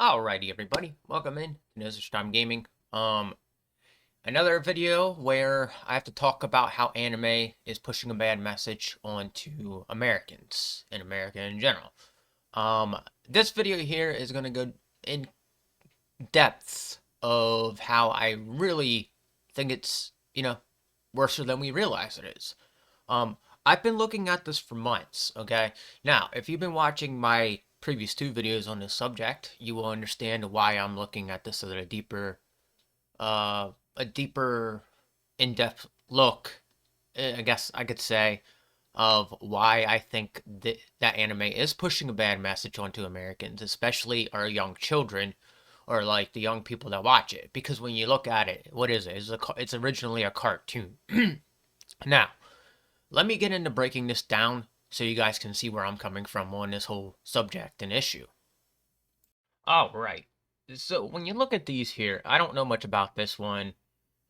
Alrighty, everybody, welcome in to Nose Time Gaming. Another video where I have to talk about how anime is pushing a bad message onto Americans and America in general. This video here is gonna go in depth of how I really think it's worse than we realize it is. I've been looking at this for months, okay? Now, if you've been watching my previous two videos on this subject, you will understand why I'm looking at this at a deeper, in-depth look, I guess I could say, of why I think that anime is pushing a bad message onto Americans, especially our young children, or like the young people that watch it. Because when you look at it, what is it? It's originally a cartoon. Now, let me get into breaking this down so you guys can see where I'm coming from on this whole subject and issue. All right. So when you look at these here, I don't know much about this one.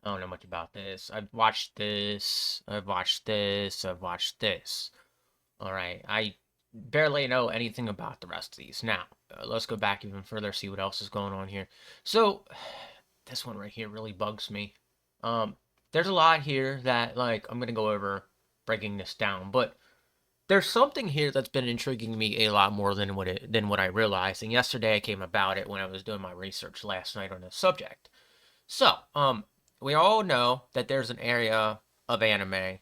I don't know much about this. I've watched this. I've watched this. I've watched this. All right. I barely know anything about the rest of these. Now, let's go back even further, see what else is going on here. So, this one right here really bugs me. Um, there's a lot here that, like, I'm going to go over breaking this down, but there's something here that's been intriguing me a lot more than what I realized. And yesterday I came about it when I was doing my research last night on this subject. So, we all know that there's an area of anime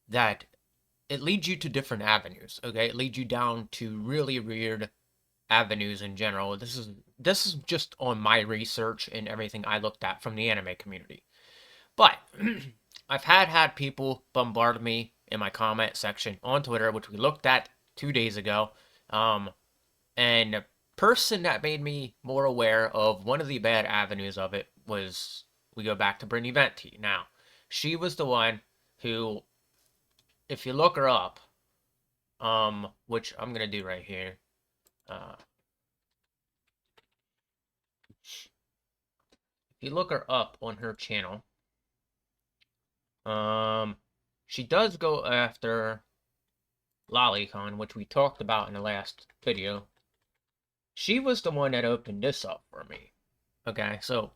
that it leads you to different avenues. Okay, it leads you down to really weird avenues in general. This is just on my research and everything I looked at from the anime community. But I've had people bombard me in my comment section on Twitter, which we looked at 2 days ago. And the person that made me more aware of one of the bad avenues of it was, we go back to Brittany Venti. Now, she was the one who, if you look her up, which I'm gonna do right here, if you look her up on her channel, she does go after Lolicon, which we talked about in the last video. She was the one that opened this up for me. Okay, so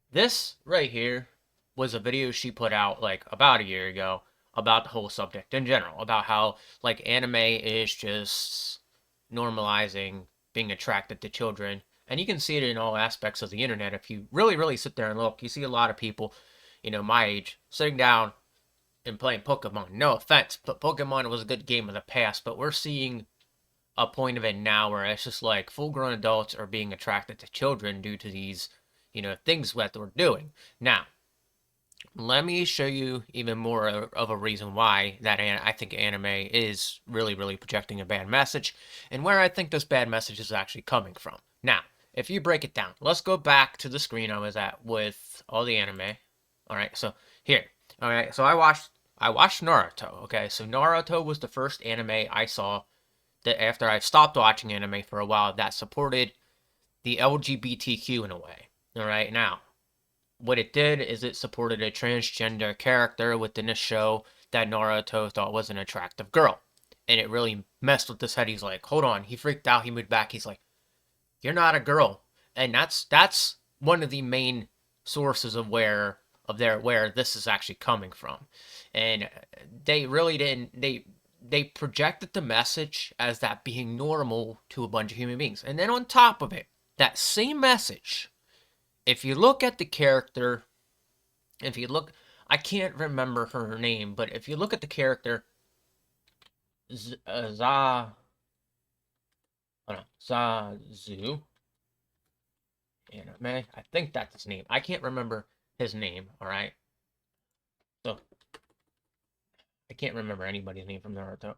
this right here was a video she put out like about a year ago about the whole subject in general, about how like anime is just normalizing being attracted to children. And you can see it in all aspects of the internet. If you really, really sit there and look, you see a lot of people, my age, sitting down and playing Pokemon. No offense, but Pokemon was a good game of the past, but we're seeing a point of it now where it's just like full-grown adults are being attracted to children due to these, things that we're doing. Now, let me show you even more of a reason why that I think anime is really, really projecting a bad message, and where I think this bad message is actually coming from. Now, if you break it down, let's go back to the screen I was at with all the anime. All right, so here. All right, so I watched Naruto. Okay, so Naruto was the first anime I saw that after I stopped watching anime for a while that supported the LGBTQ in a way. All right, now what it did is it supported a transgender character within a show that Naruto thought was an attractive girl. And it really messed with his head. He's like, hold on. He freaked out. He moved back. He's like, you're not a girl. And that's one of the main sources of where this is actually coming from. And they really didn't they projected the message as that being normal to a bunch of human beings. And then on top of it, that same message, if you look at the character, I can't remember her name, but if you look at the character, Zazu, anime, I think that's his name. I can't remember his name, alright? So, I can't remember anybody's name from Naruto.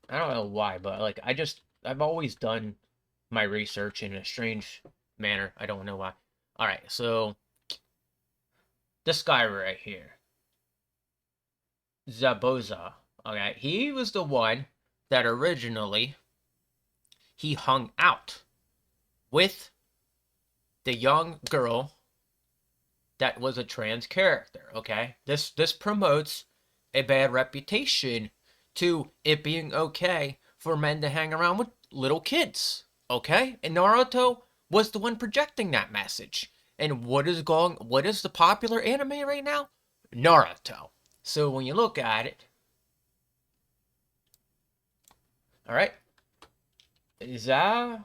I don't know why, but like I've always done my research in a strange manner. I don't know why. All right, so this guy right here, Zaboza. Okay, he was the one that originally he hung out with the young girl that was a trans character. Okay, this promotes a bad reputation to it being okay for men to hang around with little kids. Okay? And Naruto was the one projecting that message. And what is the popular anime right now? Naruto. So when you look at it, all right, Zabuza's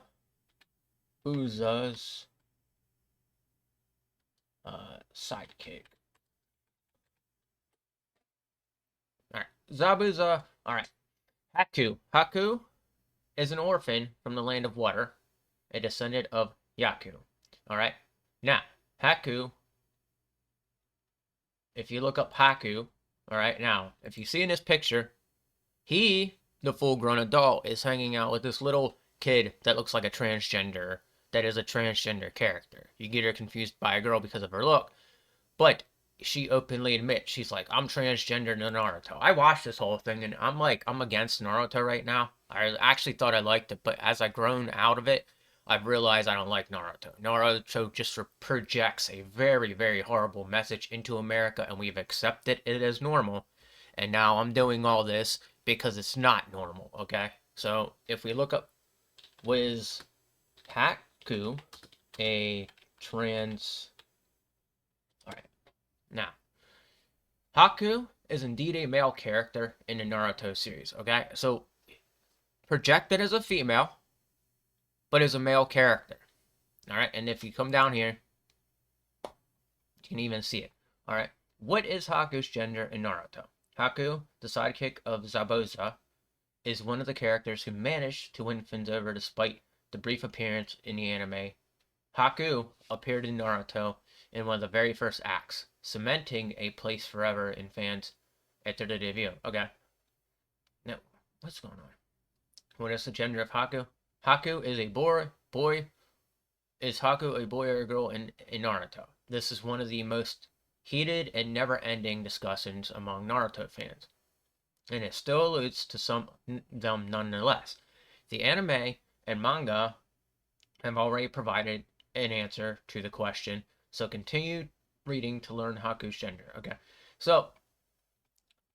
sidekick. All right, Zabuza. All right, Haku. Haku is an orphan from the land of water, a descendant of Yaku. All right, now Haku. If you look up Haku, all right, now if you see in this picture, he, the full-grown adult, is hanging out with this little kid that looks like a transgender, that is a transgender character. You get her confused by a girl because of her look, but she openly admits, she's like, I'm transgender to Naruto. I watched this whole thing, and I'm like, I'm against Naruto right now. I actually thought I liked it, but as I've grown out of it, I've realized I don't like Naruto. Naruto just projects a very, very horrible message into America, and we've accepted it as normal. And now I'm doing all this because it's not normal, okay? So if we look up, was Haku a trans... Alright, now, Haku is indeed a male character in the Naruto series, okay? So, projected as a female, but is a male character. Alright, and if you come down here, you can even see it. Alright, what is Haku's gender in Naruto? Haku, the sidekick of Zabuza, is one of the characters who managed to win fans over despite the brief appearance in the anime. Haku appeared in Naruto in one of the very first acts, cementing a place forever in fans after the debut. Okay. Now, what's going on? What is the gender of Haku? Haku is a boy. Is Haku a boy or a girl in Naruto? This is one of the most heated and never-ending discussions among Naruto fans, and it still alludes to some them nonetheless. The anime and manga have already provided an answer to the question, so continue reading to learn Haku's gender. Okay, so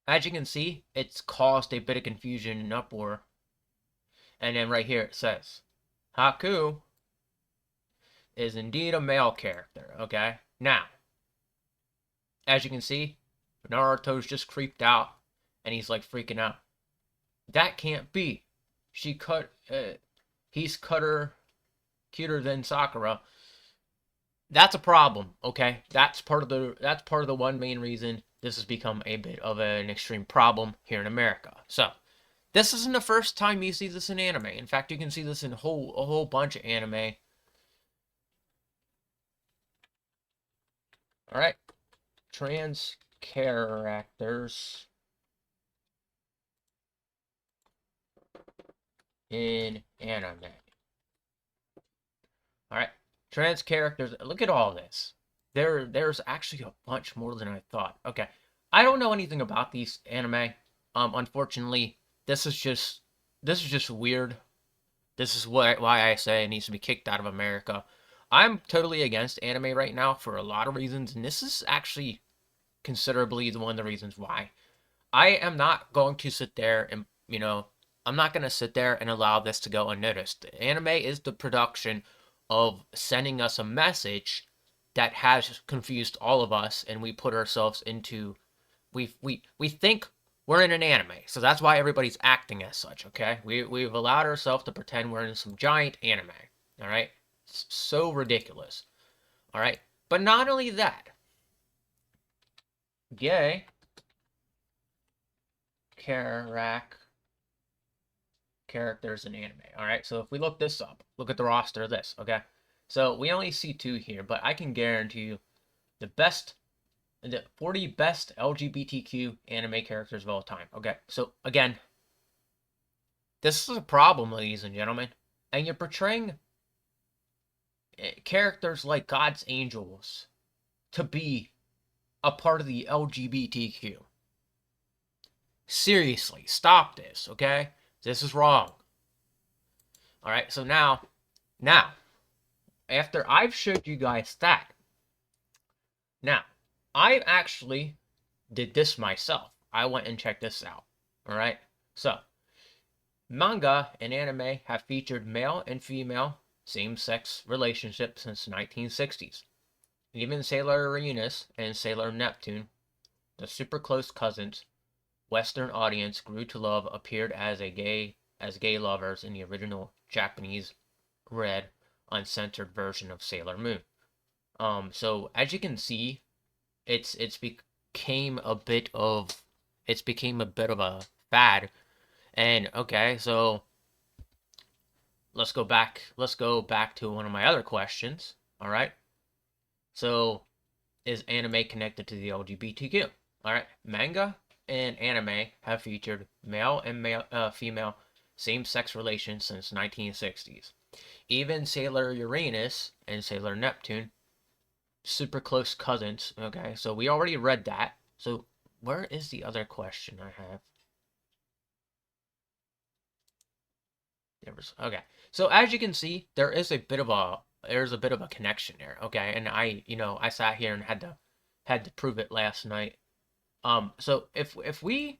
as you can see, it's caused a bit of confusion and uproar, and then right here it says Haku is indeed a male character. Okay, now as you can see, Naruto's just creeped out, and he's like freaking out. That can't be. He's cuter than Sakura. That's a problem, okay? That's part of the one main reason this has become a bit of an extreme problem here in America. So, this isn't the first time you see this in anime. In fact, you can see this in a whole bunch of anime. All right, trans characters in anime. All right, trans characters. Look at all this. There's actually a bunch more than I thought. Okay, I don't know anything about these anime. Unfortunately, this is just weird. This is why I say it needs to be kicked out of America. I'm totally against anime right now for a lot of reasons, and this is actually considerably one of the reasons why. I am not going to sit there and, I'm not going to sit there and allow this to go unnoticed. Anime is the production of sending us a message that has confused all of us, and we put ourselves into, we think we're in an anime, so that's why everybody's acting as such, okay? We've allowed ourselves to pretend we're in some giant anime, all right? It's so ridiculous, all right? But not only that, gay characters in anime. All right, so if we look this up, look at the roster of this. Okay, so we only see 2 here, but I can guarantee you the 40 best LGBTQ anime characters of all time. Okay, so again, this is a problem, ladies and gentlemen, and you're portraying characters like God's angels to be a part of the LGBTQ. Seriously, stop this, okay? This is wrong. All right, so now, after I've showed you guys that, now, I actually did this myself. I went and checked this out, all right? So, manga and anime have featured male and female same-sex relationships since the 1960s. Even Sailor Uranus and Sailor Neptune, the super close cousins Western audience grew to love, appeared as gay lovers in the original Japanese red uncensored version of Sailor Moon. So as you can see, it's became a bit of it's became a bit of a fad. And okay, so let's go back to one of my other questions. All right. So is anime connected to the LGBTQ? All right. Manga and anime have featured male and female same-sex relations since 1960s. Even Sailor Uranus and Sailor Neptune, super close cousins. Okay, so we already read that. So where is the other question I have? Okay. So as you can see, there's a bit of a connection there. Okay, and I sat here and had to prove it last night. So if we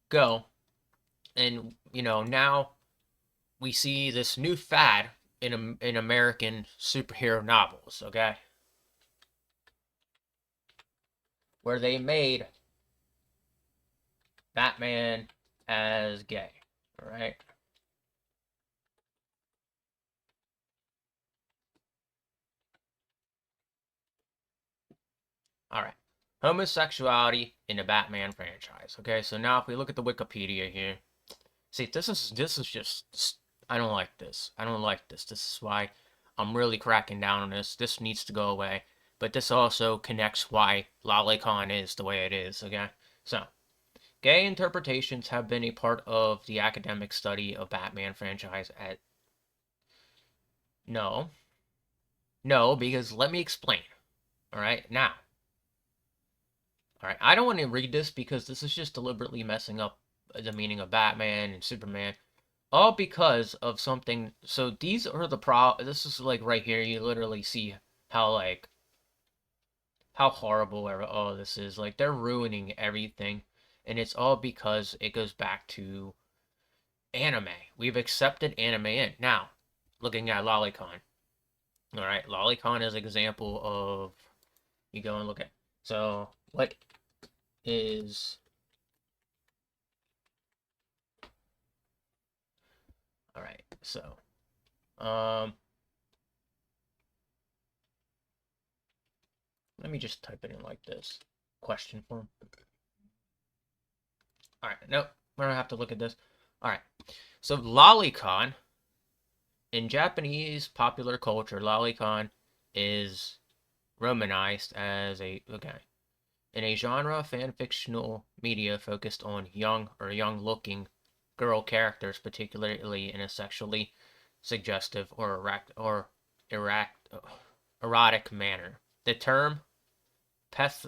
go and now we see this new fad in American superhero novels. Okay, where they made Batman as gay. All right. All right. Homosexuality in the Batman franchise. Okay, so now if we look at the Wikipedia here, see this is just I don't like this. I don't like this. This is why I'm really cracking down on this. This needs to go away. But this also connects why Lolicon is the way it is. Okay, so gay interpretations have been a part of the academic study of Batman franchise. At no, no, because let me explain. All right, now all right, I don't want to read this because this is just deliberately messing up the meaning of Batman and Superman. All because of something. So these are the This is like right here. You literally see how how horrible all this is. Like they're ruining everything, and it's all because it goes back to anime. We've accepted anime in now. Looking at Lolicon. All right, Lolicon is an example of you go and look at. So what is all right? So um, let me just type it in like this question form. All right, nope, we're gonna have to look at this. All right, so lolicon in Japanese popular culture, lolicon is romanized as a okay in a genre fan fictional media focused on young or young-looking girl characters, particularly in a sexually suggestive or erotic manner. The term peth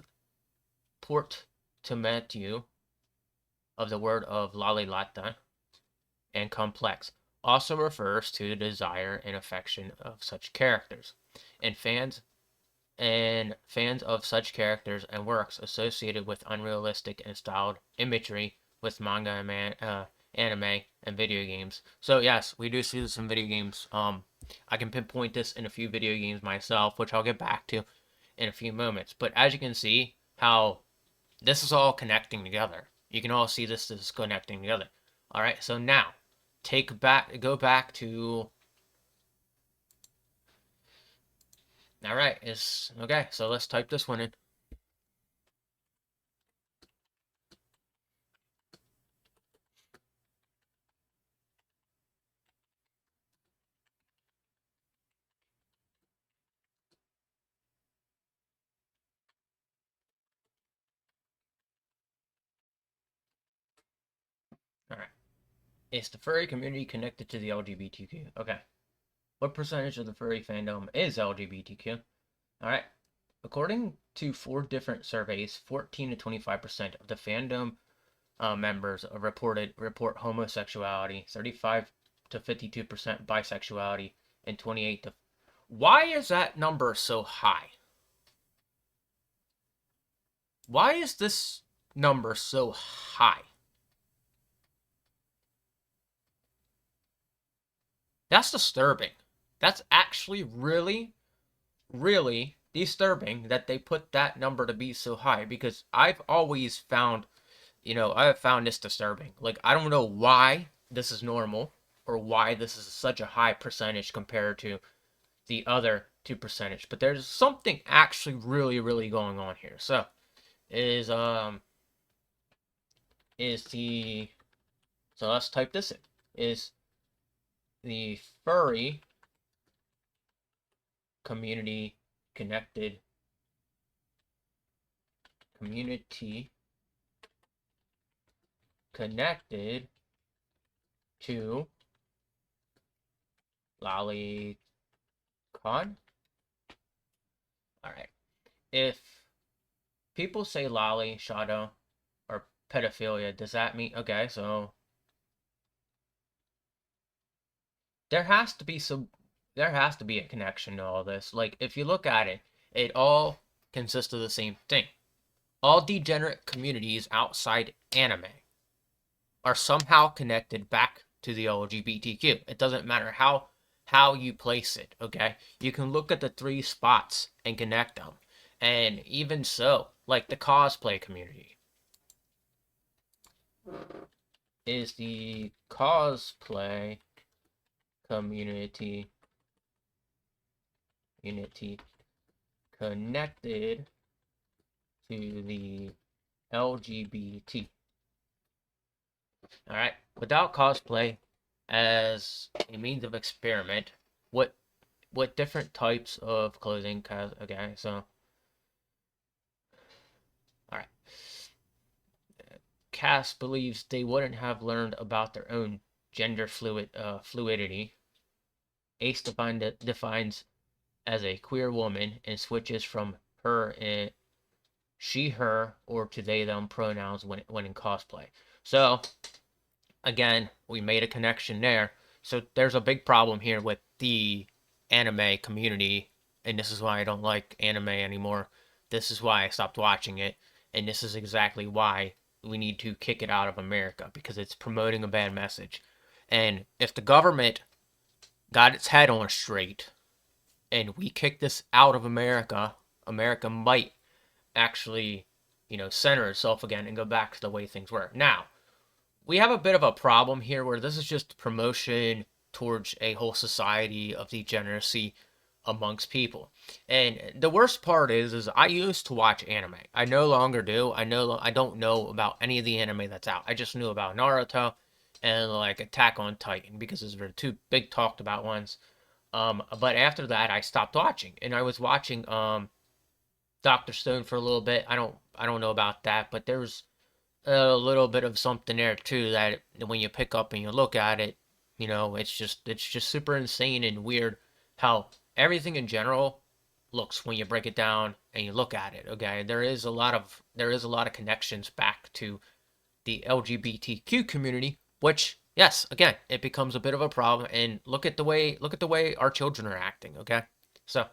portmanteau of the word of lalilata and complex also refers to the desire and affection of such characters, and fans of such characters and works associated with unrealistic and styled imagery with manga anime and video games. So yes, we do see this in video games. I can pinpoint this in a few video games myself, which I'll get back to in a few moments. But as you can see, how this is all connecting together. You can all see this is connecting together. All right, so now go back to. All right, it's okay. So let's type this one in. All right, is the furry community connected to the LGBTQ? Okay, what percentage of the furry fandom is LGBTQ? All right, according to 4 different surveys, 14 to 25% of the fandom members report homosexuality, 35 to 52% bisexuality, and 28 to. Why is that number so high? Why is this number so high? That's disturbing. That's actually really, really disturbing that they put that number to be so high, because I've always found, I have found this disturbing. Like, I don't know why this is normal or why this is such a high percentage compared to the other 2%, but there's something actually really, really going on here. So, is is the so let's type this in. Is the furry community connected community connected to lolicon? All right. If people say lolly, shadow, or pedophilia, does that mean okay? So there has to be some, there has to be a connection to all this. Like, if you look at it, it all consists of the same thing. All degenerate communities outside anime are somehow connected back to the LGBTQ. It doesn't matter how you place it, okay? You can look at the three spots and connect them. And even so, like the cosplay community, is the cosplay community unity connected to the LGBT. All right. Without cosplay as a means of experiment, what what different types of clothing? Okay, so all right. Cass believes they wouldn't have learned about their own gender fluidity. Ace defines as a queer woman and switches from her in she, her, or to they, them pronouns when in cosplay. So, again, we made a connection there. So, there's a big problem here with the anime community, and this is why I don't like anime anymore. This is why I stopped watching it, and this is exactly why we need to kick it out of America, because it's promoting a bad message. And if the government got its head on straight and we kick this out of America, America might actually, center itself again and go back to the way things were. Now, we have a bit of a problem here where this is just promotion towards a whole society of degeneracy amongst people. And the worst part is I used to watch anime. I no longer do. I don't know about any of the anime that's out. I just knew about Naruto and like Attack on Titan because those were the two big talked about ones. But after that, I stopped watching, and I was watching Doctor Stone for a little bit. I don't know about that, but there's a little bit of something there too that when you pick up and you look at it, it's just super insane and weird how everything in general looks when you break it down and you look at it. Okay, there is a lot of connections back to the LGBTQ community, which yes, again, it becomes a bit of a problem. And look at the way our children are acting. Okay, so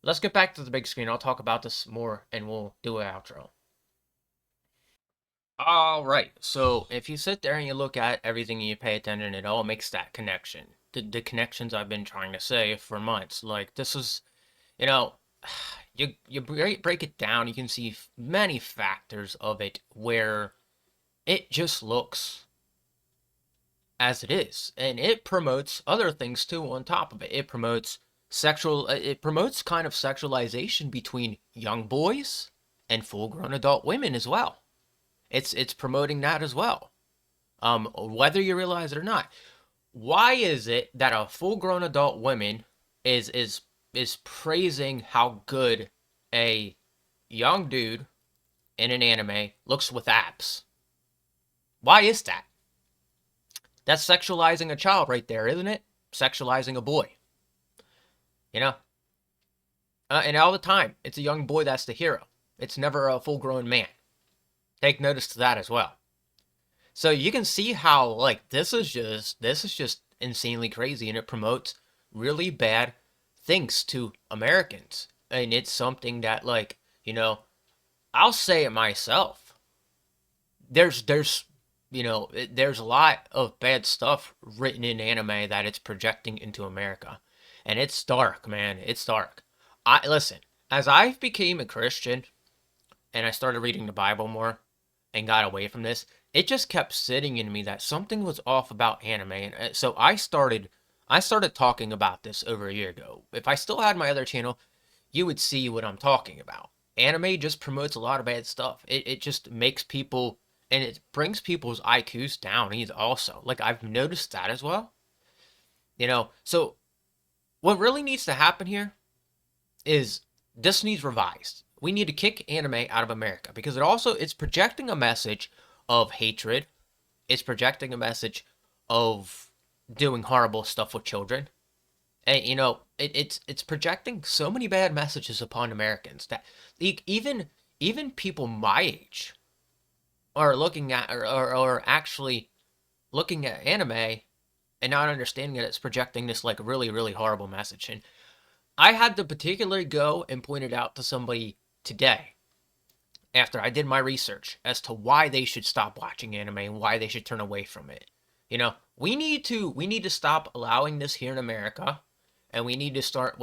let's get back to the big screen. I'll talk about this more and we'll do an outro. All right. So if you sit there and you look at everything and you pay attention, it all makes that connection. The connections I've been trying to say for months. Like this is, you know, you break it down, you can see many factors of it where it just looks as it is, and it promotes other things too on top of it. It promotes kind of sexualization between young boys and full-grown adult women as well. It's promoting that as well. Whether you realize it or not. Why is it that a full-grown adult woman is praising how good a young dude in an anime looks with abs? Why is that? That's sexualizing a child right there, isn't it? Sexualizing a boy. You know? And all the time, it's a young boy that's the hero. It's never a full-grown man. Take notice to that as well. So you can see how like this is just insanely crazy, and it promotes really bad things to Americans. And it's something that I'll say it myself. There's there's a lot of bad stuff written in anime that it's projecting into America. And it's dark, man. It's dark. I listen, as I became a Christian and I started reading the Bible more and got away from this, it just kept sitting in me that something was off about anime. And so I started talking about this over a year ago. If I still had my other channel, you would see what I'm talking about. Anime just promotes a lot of bad stuff. It just makes people, and it brings people's IQs down. He's also like, I've noticed that as well. So what really needs to happen here is this needs revised. We need to kick anime out of America because it's projecting a message of hatred. It's projecting a message of doing horrible stuff with children. And it's projecting so many bad messages upon Americans that even people my age are looking at or actually looking at anime and not understanding that it's projecting this like really really horrible message. And I had to particularly go and point it out to somebody today after I did my research as to why they should stop watching anime and why they should turn away from it. We need to stop allowing this here in America, and we need to start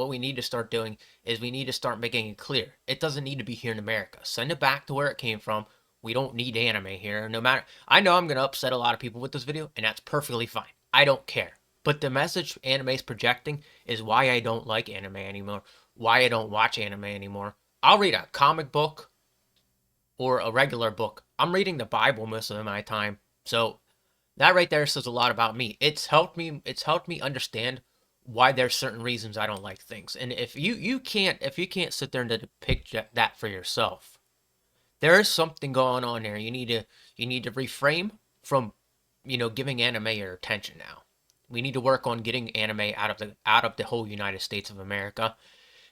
doing is we need to start making it clear. It doesn't need to be here in America. Send it back to where it came from. We don't need anime here. No matter I know I'm going to upset a lot of people with this video, and that's perfectly fine. I don't care. But the message anime is projecting is why I don't like anime anymore, why I don't watch anime anymore. I'll read a comic book or a regular book. I'm reading the Bible most of my time. So that right there says a lot about me. It's helped me understand why there's certain reasons I don't like things. And if you can't sit there and depict that for yourself, there is something going on there. You need to reframe from giving anime your attention now. We need to work on getting anime out of the whole United States of America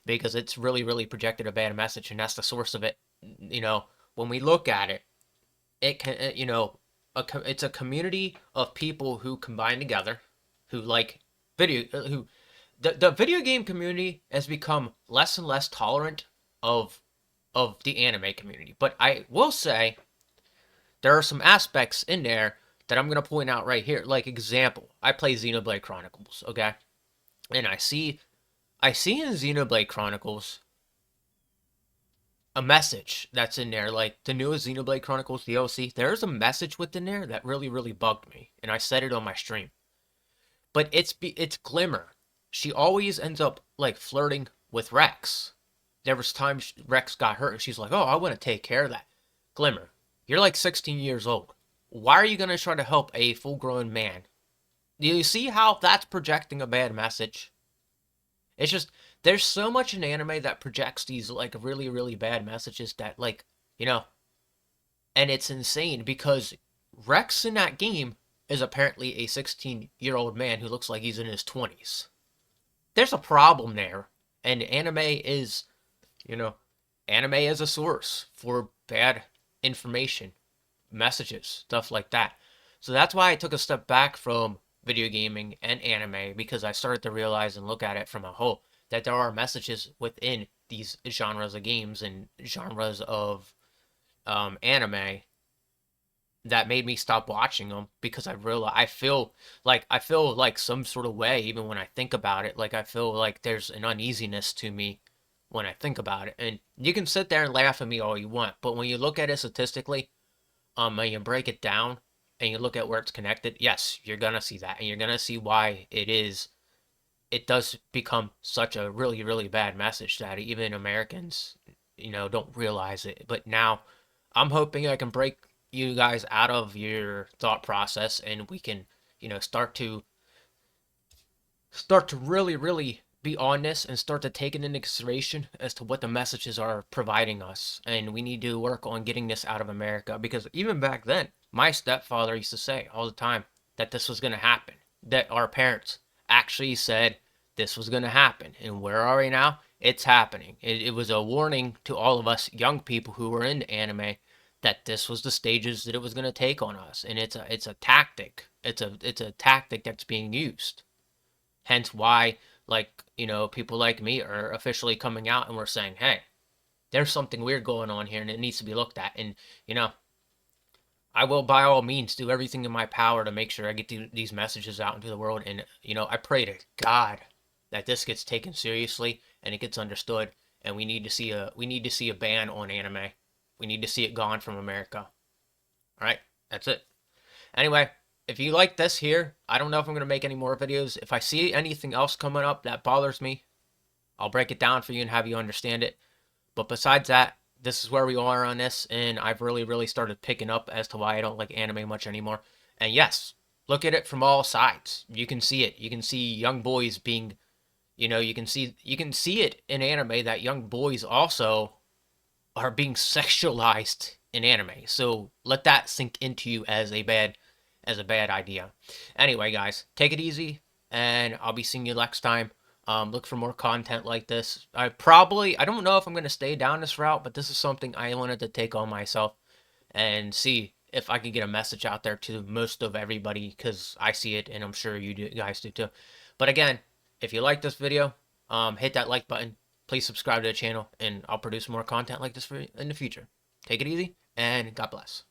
because it's really really projected a bad message, and that's the source of it. When we look at it, it can it's a community of people who combine together, who like who the video game community has become less and less tolerant of the anime community. But I will say there are some aspects in there that I'm gonna point out right here. Like example, I play Xenoblade Chronicles, okay, and I see in Xenoblade Chronicles a message that's in there, like the newest Xenoblade Chronicles DLC. There's a message within there that really, really bugged me, and I said it on my stream. But it's Glimmer. She always ends up like flirting with Rex. There was times Rex got hurt, and she's like, "Oh, I want to take care of that." Glimmer, you're like 16 years old. Why are you gonna try to help a full-grown man? Do you see how that's projecting a bad message? It's just there's so much in anime that projects these like really really bad messages that you know, and it's insane because Rex in that game is apparently a 16-year-old man who looks like he's in his 20s. There's a problem there, and you know, anime is a source for bad information, messages, stuff like that. So that's why I took a step back from video gaming and anime because I started to realize and look at it from a whole that there are messages within these genres of games and genres of anime that made me stop watching them because I feel like some sort of way even when I think about it. Like I feel like there's an uneasiness to me when I think about it. And you can sit there and laugh at me all you want, but when you look at it statistically, and you break it down and you look at where it's connected, yes, you're gonna see that, and you're gonna see why it does become such a really, really bad message that even Americans, don't realize it. But now I'm hoping I can break you guys out of your thought process and we can, start to really, really be on this and start to take it into consideration as to what the messages are providing us. And we need to work on getting this out of America because even back then, my stepfather used to say all the time that this was going to happen, that our parents actually said this was going to happen. And where are we now? It's happening. It was a warning to all of us young people who were into anime that this was the stages that it was going to take on us. And it's a tactic. It's a tactic that's being used. Hence why, people like me are officially coming out and we're saying, hey, there's something weird going on here and it needs to be looked at. And, I will by all means do everything in my power to make sure I get these messages out into the world. And I pray to God that this gets taken seriously and it gets understood. And we need to see a ban on anime. We need to see it gone from America. All right, that's it. Anyway, if you like this here, I don't know if I'm gonna make any more videos. If I see anything else coming up that bothers me, I'll break it down for you and have you understand it. But besides that, this is where we are on this, and I've really, really started picking up as to why I don't like anime much anymore. And yes, look at it from all sides. You can see it. You can see young boys being, you can see it in anime that young boys also are being sexualized in anime. So let that sink into you as a bad idea. Anyway, guys, take it easy, and I'll be seeing you next time. Look for more content like this. I don't know if I'm gonna stay down this route, but this is something I wanted to take on myself and see if I can get a message out there to most of everybody, because I see it and I'm sure you guys do too. But again, if you like this video, hit that like button. Please subscribe to the channel, and I'll produce more content like this for you in the future. Take it easy, and God bless.